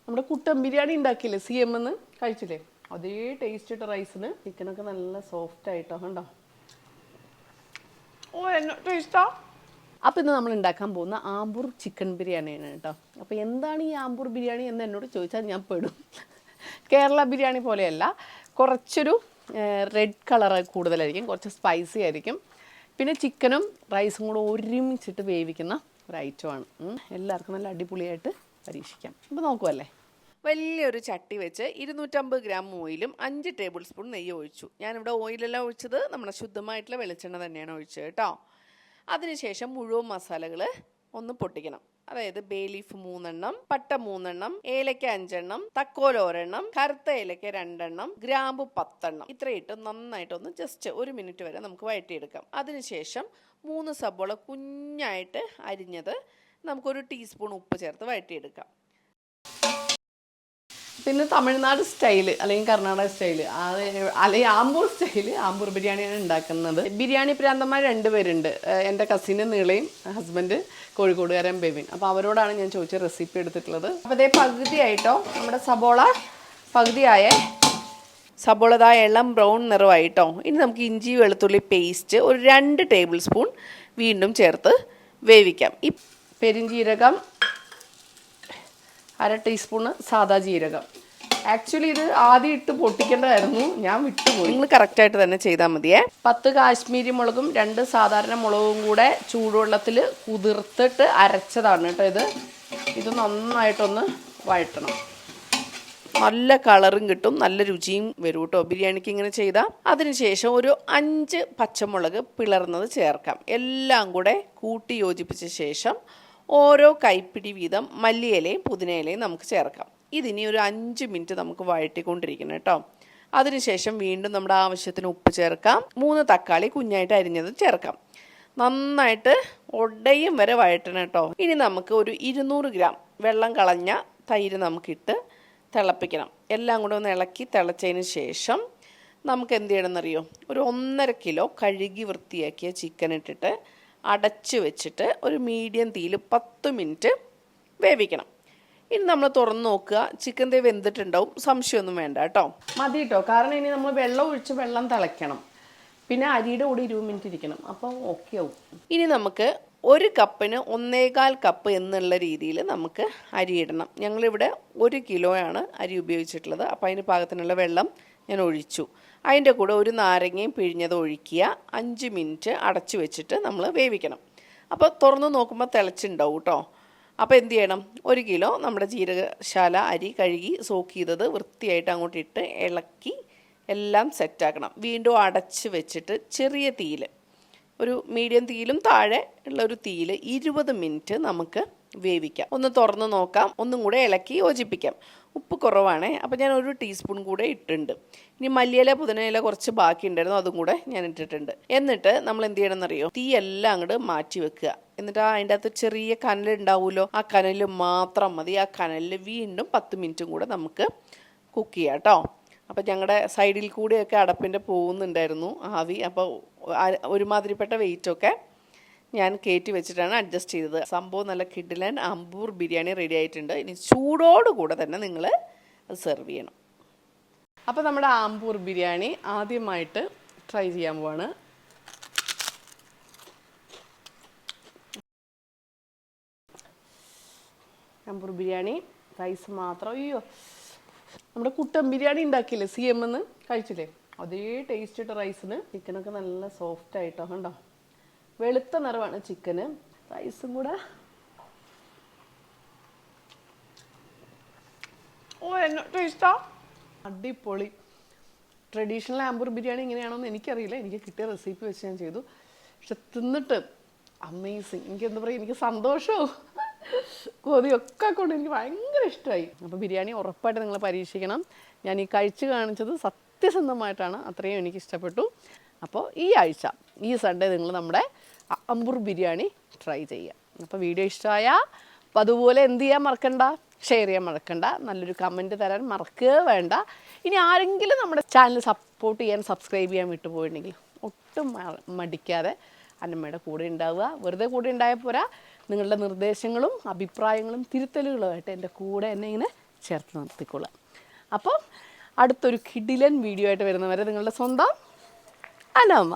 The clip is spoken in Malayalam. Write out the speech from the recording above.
നമ്മുടെ കുട്ടൻ ബിരിയാണി ഉണ്ടാക്കിയില്ലേ CM എന്ന് കഴിച്ചില്ലേ? അതേ ടേസ്റ്റ് ഇട്ട റൈസിന് ചിക്കനൊക്കെ നല്ല സോഫ്റ്റ് ആയിട്ടോ കണ്ടോ. ഓ എന്നാ ടേസ്റ്റാ. അപ്പോൾ ഇന്ന് നമ്മൾ ഉണ്ടാക്കാൻ പോകുന്ന ആമ്പൂർ ചിക്കൻ ബിരിയാണിയാണ് കേട്ടോ. അപ്പോൾ എന്താണ് ഈ ആമ്പൂർ ബിരിയാണി എന്ന് എന്നോട് ചോദിച്ചാൽ ഞാൻ പെടും. കേരള ബിരിയാണി പോലെയല്ല, കുറച്ചൊരു റെഡ് കളർ കൂടുതലായിരിക്കും, കുറച്ച് സ്പൈസി ആയിരിക്കും. പിന്നെ ചിക്കനും റൈസും കൂടെ ഒരുമിച്ചിട്ട് വേവിക്കുന്ന ഒരു ഐറ്റമാണ്. എല്ലാവർക്കും നല്ല അടിപൊളിയായിട്ട് പരീക്ഷിക്കാം. അപ്പോൾ നോക്കുമല്ലേ. വലിയൊരു ചട്ടി വെച്ച് 250 ഗ്രാം ഓയിലും 5 ടേബിൾ സ്പൂൺ നെയ്യ് ഒഴിച്ചു. ഞാനിവിടെ ഓയിലെല്ലാം ഒഴിച്ചത് നമ്മുടെ ശുദ്ധമായിട്ടുള്ള വെളിച്ചെണ്ണ തന്നെയാണ് ഒഴിച്ചത് കേട്ടോ. അതിനുശേഷം മുഴുവൻ മസാലകൾ ഒന്ന് പൊട്ടിക്കണം. അതായത് ബേ ലീഫ് 3 എണ്ണം, പട്ട 3 എണ്ണം, ഏലക്ക 5 എണ്ണം, തക്കോല 1 എണ്ണം, കറുത്ത ഏലക്ക 2 എണ്ണം, ഗ്രാമ്പു 10 എണ്ണം. ഇത്രയിട്ട് നന്നായിട്ടൊന്ന് ജസ്റ്റ് 1 മിനിറ്റ് വരെ നമുക്ക് വഴറ്റിയെടുക്കാം. അതിനുശേഷം 3 സബോള കുഞ്ഞായിട്ട് അരിഞ്ഞത് നമുക്കൊരു ടീസ്പൂൺ ഉപ്പ് ചേർത്ത് വഴറ്റിയെടുക്കാം. പിന്നെ തമിഴ്നാട് സ്റ്റൈല് അല്ലെങ്കിൽ കർണാടക സ്റ്റൈല് അല്ലെങ്കിൽ ആമ്പൂർ സ്റ്റൈല് ആമ്പൂർ ബിരിയാണിയാണ് ഉണ്ടാക്കുന്നത്. ബിരിയാണി പ്രാന്തന്മാർ 2 പേരുണ്ട്. എൻ്റെ കസിന് നീളയും ഹസ്ബൻഡ് കോഴിക്കോടുകാരൻ ബെവിൻ. അപ്പോൾ അവരോടാണ് ഞാൻ ചോദിച്ച റെസിപ്പി എടുത്തിട്ടുള്ളത്. അപ്പോൾ അതേ പകുതിയായിട്ടോ നമ്മുടെ സബോള പകുതിയായ സബോള ഇളം ബ്രൗൺ നിറമായിട്ടോ. ഇനി നമുക്ക് ഇഞ്ചി വെളുത്തുള്ളി പേസ്റ്റ് ഒരു 2 ടേബിൾ സ്പൂൺ വീണ്ടും ചേർത്ത് വേവിക്കാം. ഈ പെരിഞ്ജീരകം 1/2 ടീസ്പൂണ് സാദാ ജീരകം. ആക്ച്വലി ഇത് ആദ്യം ഇട്ട് പൊട്ടിക്കേണ്ടതായിരുന്നു, ഞാൻ വിട്ടുപോയി. നിങ്ങൾ കറക്റ്റായിട്ട് തന്നെ ചെയ്താൽ മതിയേ. 10 കാശ്മീരി മുളകും 2 സാധാരണ മുളകും കൂടെ ചൂടുവെള്ളത്തിൽ കുതിർത്തിട്ട് അരച്ചതാണ് കേട്ടോ ഇത് നന്നായിട്ടൊന്ന് വഴറ്റണം. നല്ല കളറും കിട്ടും, നല്ല രുചിയും വരും കേട്ടോ ബിരിയാണിക്ക് ഇങ്ങനെ ചെയ്താൽ. അതിനുശേഷം ഒരു 5 പച്ചമുളക് പിളർന്നത് ചേർക്കാം. എല്ലാം കൂടെ കൂട്ടി യോജിപ്പിച്ച ശേഷം ഓരോ കൈപ്പിടി വീതം മല്ലിയിലയും പുതിനയിലയും നമുക്ക് ചേർക്കാം. ഇതിനി ഒരു 5 മിനിറ്റ് നമുക്ക് വഴറ്റിക്കൊണ്ടിരിക്കണം കേട്ടോ. അതിനുശേഷം വീണ്ടും നമ്മുടെ ആവശ്യത്തിന് ഉപ്പ് ചേർക്കാം. 3 തക്കാളി കുഞ്ഞായിട്ട് അരിഞ്ഞത് ചേർക്കാം. നന്നായിട്ട് ഉടയും വരെ വഴറ്റണം കേട്ടോ. ഇനി നമുക്ക് ഒരു 200 ഗ്രാം വെള്ളം കളഞ്ഞ തൈര് നമുക്കിട്ട് തിളപ്പിക്കണം. എല്ലാം കൂടെ ഒന്ന് ഇളക്കി തിളച്ചതിന് ശേഷം നമുക്ക് എന്ത് ചെയ്യണമെന്നറിയോ, ഒരു 1.5 കിലോ കഴുകി വൃത്തിയാക്കിയ ചിക്കൻ ഇട്ടിട്ട് അടച്ച് വെച്ചിട്ട് ഒരു മീഡിയം തീയിൽ 10 മിനിറ്റ് വേവിക്കണം. ഇനി നമ്മൾ തുറന്ന് നോക്കുക, ചിക്കൻ വെന്തിട്ടുണ്ടാവും, സംശയമൊന്നും വേണ്ട കേട്ടോ. മതി കേട്ടോ, കാരണം ഇനി നമ്മൾ വെള്ളം ഒഴിച്ച് വെള്ളം തിളയ്ക്കണം. പിന്നെ അരിയുടെ കൂടി 20 മിനിറ്റ് ഇരിക്കണം, അപ്പോൾ ഓക്കെ ആവും. ഇനി നമുക്ക് 1 കപ്പിന് 1.25 കപ്പ് എന്നുള്ള രീതിയിൽ നമുക്ക് അരി ഇടണം. ഞങ്ങളിവിടെ 1 കിലോയാണ് അരി ഉപയോഗിച്ചിട്ടുള്ളത്. അപ്പോൾ അതിന് പാകത്തിനുള്ള വെള്ളം ഞാൻ ഒഴിച്ചു. അതിൻ്റെ കൂടെ ഒരു നാരങ്ങയും പിഴിഞ്ഞത് ഒഴിക്കുക. 5 മിനിറ്റ് അടച്ചു വെച്ചിട്ട് നമ്മൾ വേവിക്കണം. അപ്പോൾ തുറന്ന് നോക്കുമ്പോൾ തിളച്ചുണ്ടാവും കേട്ടോ. അപ്പോൾ എന്ത് ചെയ്യണം, 1 കിലോ നമ്മുടെ ജീരകശാല അരി കഴുകി സോക്ക് ചെയ്തത് വൃത്തിയായിട്ട് അങ്ങോട്ട് ഇട്ട് ഇളക്കി എല്ലാം സെറ്റാക്കണം. വീണ്ടും അടച്ച് വെച്ചിട്ട് ചെറിയ തീയിൽ, ഒരു മീഡിയം തീയിലും താഴെ ഉള്ള ഒരു തീയിൽ 20 മിനിറ്റ് നമുക്ക് വേവിക്കാം. ഒന്ന് തുറന്ന് നോക്കാം, ഒന്നും കൂടെ ഇളക്കി യോജിപ്പിക്കാം. ഉപ്പ് കുറവാണേ, അപ്പോൾ ഞാൻ 1 ടീസ്പൂൺ കൂടെ ഇട്ടിട്ടുണ്ട്. ഇനി മല്ലിയില പുതിനയില കുറച്ച് ബാക്കി ഉണ്ടായിരുന്നു, അതും കൂടെ ഞാൻ ഇട്ടിട്ടുണ്ട്. എന്നിട്ട് നമ്മൾ എന്ത് ചെയ്യണമെന്നറിയോ, തീ എല്ലാം അങ്ങോട്ട് മാറ്റി വെക്കുക. എന്നിട്ട് അതിൻ്റെ അകത്ത് ചെറിയ കനലുണ്ടാവുമല്ലോ, ആ കനൽ മാത്രം മതി. ആ കനലിൽ വീണ്ടും 10 മിനിറ്റും കൂടെ നമുക്ക് കുക്ക് ചെയ്യാം കേട്ടോ. അപ്പോൾ ഞങ്ങളുടെ സൈഡിൽ കൂടെയൊക്കെ അടപ്പിൻ്റെ പോകുന്നുണ്ടായിരുന്നു ആവി. അപ്പോൾ ഒരുമാതിരിപ്പെട്ട വെയിറ്റൊക്കെ ഞാൻ കയറ്റി വെച്ചിട്ടാണ് അഡ്ജസ്റ്റ് ചെയ്തത്. സംഭവം നല്ല കിഡിലൻ ആമ്പൂർ ബിരിയാണി റെഡി ആയിട്ടുണ്ട്. ഇനി ചൂടോടുകൂടെ തന്നെ നിങ്ങൾ അത് സെർവ് ചെയ്യണം. അപ്പോൾ നമ്മുടെ ആമ്പൂർ ബിരിയാണി ആദ്യമായിട്ട് ട്രൈ ചെയ്യാൻ പോവാണ്. ആമ്പൂർ ബിരിയാണി റൈസ് മാത്രം. അയ്യോ, നമ്മുടെ കുട്ടൻ ബിരിയാണി ഉണ്ടാക്കിയില്ലേ CM എന്ന് കഴിച്ചില്ലേ? അതേ ടേസ്റ്റ് ഇട്ട റൈസിന് ചിക്കനൊക്കെ നല്ല സോഫ്റ്റ് ആയിട്ടോ കണ്ടോ. വെളുത്ത നിറമാണ് ചിക്കന്, റൈസും കൂടെ. ഓ എന്നാ ടേസ്റ്റാ, അടിപൊളി. ട്രഡീഷണൽ ആമ്പൂർ ബിരിയാണി എങ്ങനെയാണോന്ന് എനിക്കറിയില്ല, എനിക്ക് കിട്ടിയ റെസിപ്പി വെച്ച് ഞാൻ ചെയ്തു. പക്ഷെ തിന്നിട്ട് അമേസിങ്. എനിക്ക് എന്താ പറയുക, എനിക്ക് സന്തോഷവും കൊതിയൊക്കെ കൊണ്ട് എനിക്ക് ഭയങ്കര ഇഷ്ടമായി. അപ്പോൾ ബിരിയാണി ഉറപ്പായിട്ട് നിങ്ങൾ പരീക്ഷിക്കണം. ഞാൻ ഈ കഴിച്ച് കാണിച്ചത് സത്യസന്ധമായിട്ടാണ്, അത്രയും എനിക്ക് ഇഷ്ടപ്പെട്ടു. അപ്പോൾ ഈ ആഴ്ച ഈ സൺഡേ നിങ്ങൾ നമ്മുടെ ആമ്പൂർ ബിരിയാണി ട്രൈ ചെയ്യുക. അപ്പോൾ വീഡിയോ ഇഷ്ടമായാൽ അപ്പോൾ അതുപോലെ എന്ത് ചെയ്യാൻ മറക്കണ്ട, ഷെയർ ചെയ്യാൻ മറക്കണ്ട, നല്ലൊരു കമൻറ്റ് തരാൻ മറക്കുക വേണ്ട. ഇനി ആരെങ്കിലും നമ്മുടെ ചാനൽ സപ്പോർട്ട് ചെയ്യാൻ സബ്സ്ക്രൈബ് ചെയ്യാൻ വിട്ടുപോയിട്ടുണ്ടെങ്കിൽ ഒട്ടും മടിക്കാതെ അന്നമ്മയുടെ കൂടെ ഉണ്ടാവുക. വെറുതെ കൂടെ ഉണ്ടായാൽ പോരാ, നിങ്ങളുടെ നിർദ്ദേശങ്ങളും അഭിപ്രായങ്ങളും തിരുത്തലുകളുമായിട്ട് എൻ്റെ കൂടെ എന്നെ ഇങ്ങനെ ചേർത്ത് നിർത്തിക്കൊള്ളുക. അപ്പോൾ അടുത്തൊരു കിടിലൻ വീഡിയോ ആയിട്ട് വരുന്നവരെ നിങ്ങളുടെ സ്വന്തം അനമ്മ.